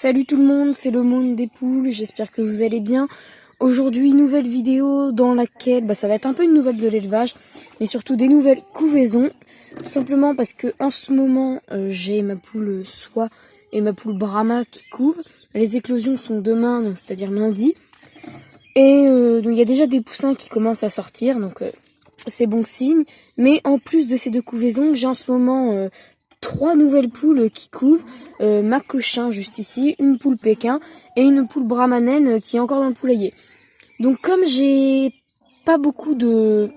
Salut tout le monde, c'est le monde des poules, j'espère que vous allez bien. Aujourd'hui, nouvelle vidéo dans laquelle ça va être un peu une nouvelle de l'élevage, mais surtout des nouvelles couvaisons. Tout simplement parce que en ce moment, j'ai ma poule soie et ma poule Brahma qui couvent. Les éclosions sont demain, donc c'est-à-dire lundi. Et donc il y a déjà des poussins qui commencent à sortir, donc c'est bon signe. Mais en plus de ces deux couvaisons, j'ai en ce moment 3 nouvelles poules qui couvent. Ma cochin juste ici, une poule Pékin et une poule Brahma naine qui est encore dans le poulailler. Donc comme j'ai pas beaucoup de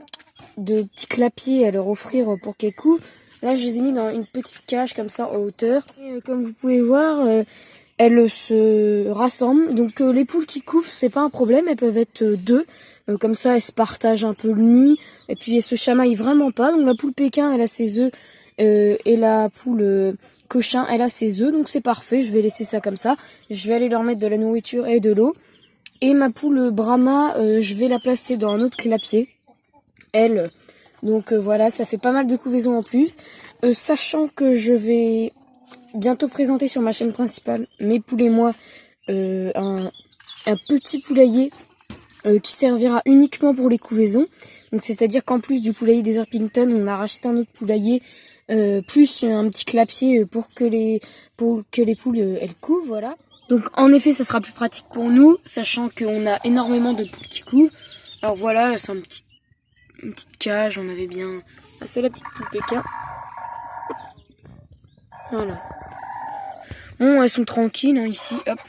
petits clapiers à leur offrir pour qu'elles couvent, là je les ai mis dans une petite cage comme ça en hauteur. Et comme vous pouvez voir, elles se rassemblent. Donc les poules qui couvent, c'est pas un problème, elles peuvent être deux. Comme ça, elles se partagent un peu le nid. Et puis elles se chamaillent vraiment pas. Donc la poule Pékin, elle a ses œufs. Et la poule cochin, elle a ses œufs. Donc c'est parfait, je vais laisser ça comme ça. Je vais aller leur mettre de la nourriture et de l'eau. Et ma poule Brahma, je vais la placer dans un autre clapier. Elle. Donc voilà, ça fait pas mal de couvaisons en plus. Sachant que je vais bientôt présenter sur ma chaîne principale, mes poules et moi, un petit poulailler qui servira uniquement pour les couvaisons. Donc c'est-à-dire qu'en plus du poulailler des Orpington, on a racheté un autre poulailler, plus un petit clapier pour que les poules elles couvent, voilà. Donc en effet, ça sera plus pratique pour nous, sachant qu'on a énormément de poules qui couvent. Alors voilà, là c'est une petite cage, on avait bien... Ah, c'est la petite poule Pékin. Voilà. Bon, elles sont tranquilles, hein, ici, hop.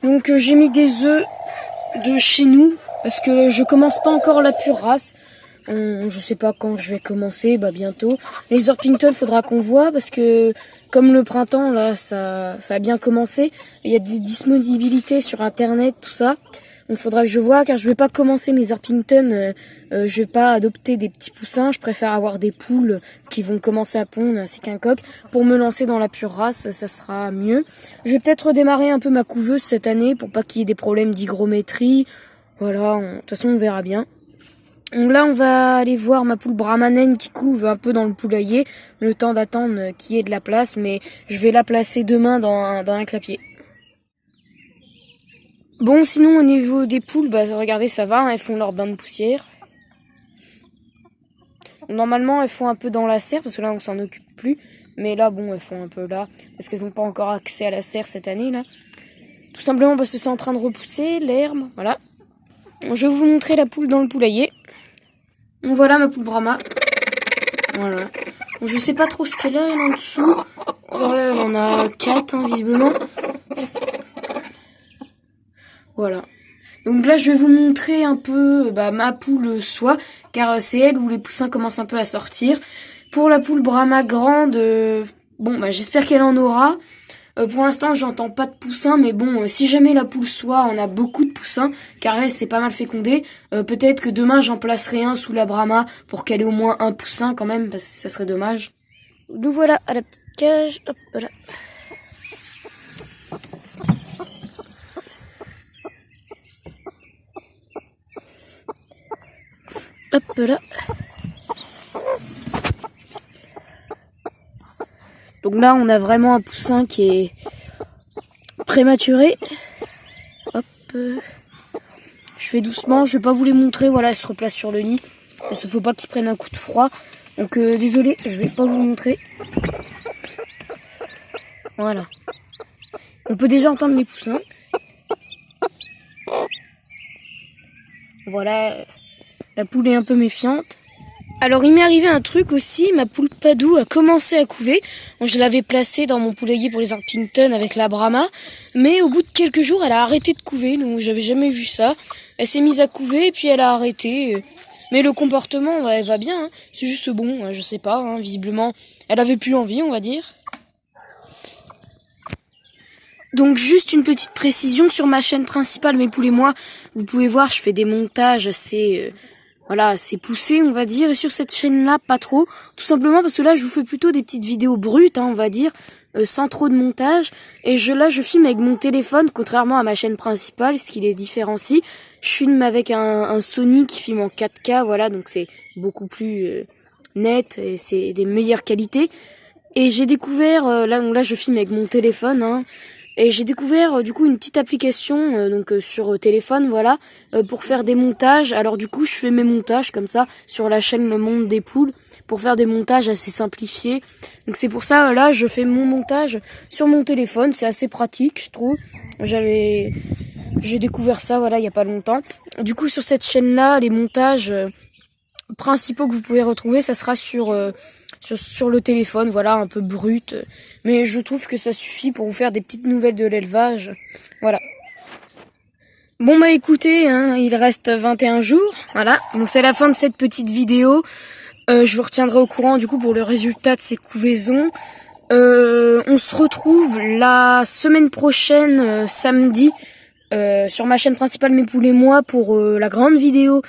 Donc j'ai mis des œufs de chez nous, parce que je commence pas encore la pure race. Je sais pas quand je vais commencer, bientôt. Les Orpington, faudra qu'on voit, parce que comme le printemps, là, ça a bien commencé. Il y a des disponibilités sur internet, tout ça. Donc faudra que je vois, car je vais pas commencer mes Orpington, je vais pas adopter des petits poussins. Je préfère avoir des poules qui vont commencer à pondre, ainsi qu'un coq. Pour me lancer dans la pure race, ça sera mieux. Je vais peut-être redémarrer un peu ma couveuse cette année, pour pas qu'il y ait des problèmes d'hygrométrie. Voilà, de toute façon on verra bien. Donc là, on va aller voir ma poule Brahma naine qui couve un peu dans le poulailler, le temps d'attendre qu'il y ait de la place, mais je vais la placer demain dans un clapier. Bon, sinon au niveau des poules, regardez, ça va, hein, elles font leur bain de poussière. Normalement, elles font un peu dans la serre, parce que là, on s'en occupe plus. Mais là, bon, elles font un peu là, parce qu'elles n'ont pas encore accès à la serre cette année, là. Tout simplement parce que c'est en train de repousser, l'herbe, voilà. Je vais vous montrer la poule dans le poulailler. Donc voilà ma poule Brahma. Voilà. Donc, je sais pas trop ce qu'elle a en dessous. Ouais, elle en a 4, hein, visiblement. Voilà. Donc là, je vais vous montrer un peu ma poule soie, car c'est elle où les poussins commencent un peu à sortir. Pour la poule Brahma grande, j'espère qu'elle en aura. Pour l'instant, j'entends pas de poussins, mais bon, si jamais la poule soie en a beaucoup de poussins, car elle s'est pas mal fécondée, peut-être que demain j'en placerai un sous la Brahma pour qu'elle ait au moins un poussin quand même, parce que ça serait dommage. Nous voilà à la petite cage, hop là. Hop là. Donc là, on a vraiment un poussin qui est prématuré. Hop. Je fais doucement, je vais pas vous les montrer. Voilà, elle se replace sur le nid. Parce qu'il faut pas qu'ils prennent un coup de froid. Donc désolé, je vais pas vous montrer. Voilà. On peut déjà entendre les poussins. Voilà, la poule est un peu méfiante. Alors il m'est arrivé un truc aussi, ma poule Padou a commencé à couver. Je l'avais placée dans mon poulailler pour les Orpington avec la Brahma, mais au bout de quelques jours elle a arrêté de couver, donc j'avais jamais vu ça. Elle s'est mise à couver et puis elle a arrêté. Mais le comportement, elle va bien, hein. C'est juste bon, je sais pas, hein, visiblement elle avait plus envie, on va dire. Donc juste une petite précision sur ma chaîne principale, mes poules et moi, vous pouvez voir, je fais des montages assez... Voilà, c'est poussé, on va dire, et sur cette chaîne-là, pas trop. Tout simplement parce que là, je vous fais plutôt des petites vidéos brutes, hein, on va dire, sans trop de montage. Et là, je filme avec mon téléphone, contrairement à ma chaîne principale, ce qui les différencie. Je filme avec un Sony qui filme en 4K, voilà, donc c'est beaucoup plus net, et c'est des meilleures qualités. Et j'ai découvert, là je filme avec mon téléphone, hein, et j'ai découvert du coup une petite application sur téléphone, voilà, pour faire des montages. Alors du coup je fais mes montages comme ça sur la chaîne Le Monde des Poules pour faire des montages assez simplifiés. Donc c'est pour ça là je fais mon montage sur mon téléphone, c'est assez pratique je trouve. J'ai découvert ça voilà il y a pas longtemps. Du coup sur cette chaîne là les montages principaux que vous pouvez retrouver ça sera sur le téléphone, voilà, un peu brut. Mais je trouve que ça suffit pour vous faire des petites nouvelles de l'élevage. Voilà. Bon bah écoutez, hein, il reste 21 jours, voilà. Donc c'est la fin de cette petite vidéo. Je vous retiendrai au courant du coup pour le résultat de ces couvaisons. On se retrouve la semaine prochaine, samedi, sur ma chaîne principale Mes Poules et moi pour la grande vidéo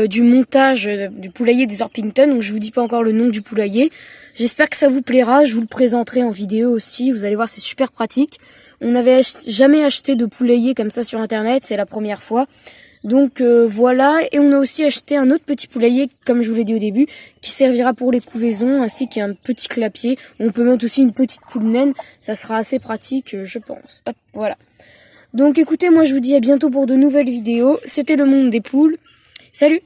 du montage du poulailler des Orpington. Donc je vous dis pas encore le nom du poulailler. J'espère que ça vous plaira, je vous le présenterai en vidéo aussi, vous allez voir c'est super pratique. On n'avait jamais acheté de poulailler comme ça sur internet, c'est la première fois. Donc voilà, et on a aussi acheté un autre petit poulailler, comme je vous l'ai dit au début, qui servira pour les couvaisons, ainsi qu'un petit clapier. On peut mettre aussi une petite poule naine, ça sera assez pratique je pense. Hop, voilà. Donc écoutez, moi je vous dis à bientôt pour de nouvelles vidéos. C'était Le Monde des Poules. Salut!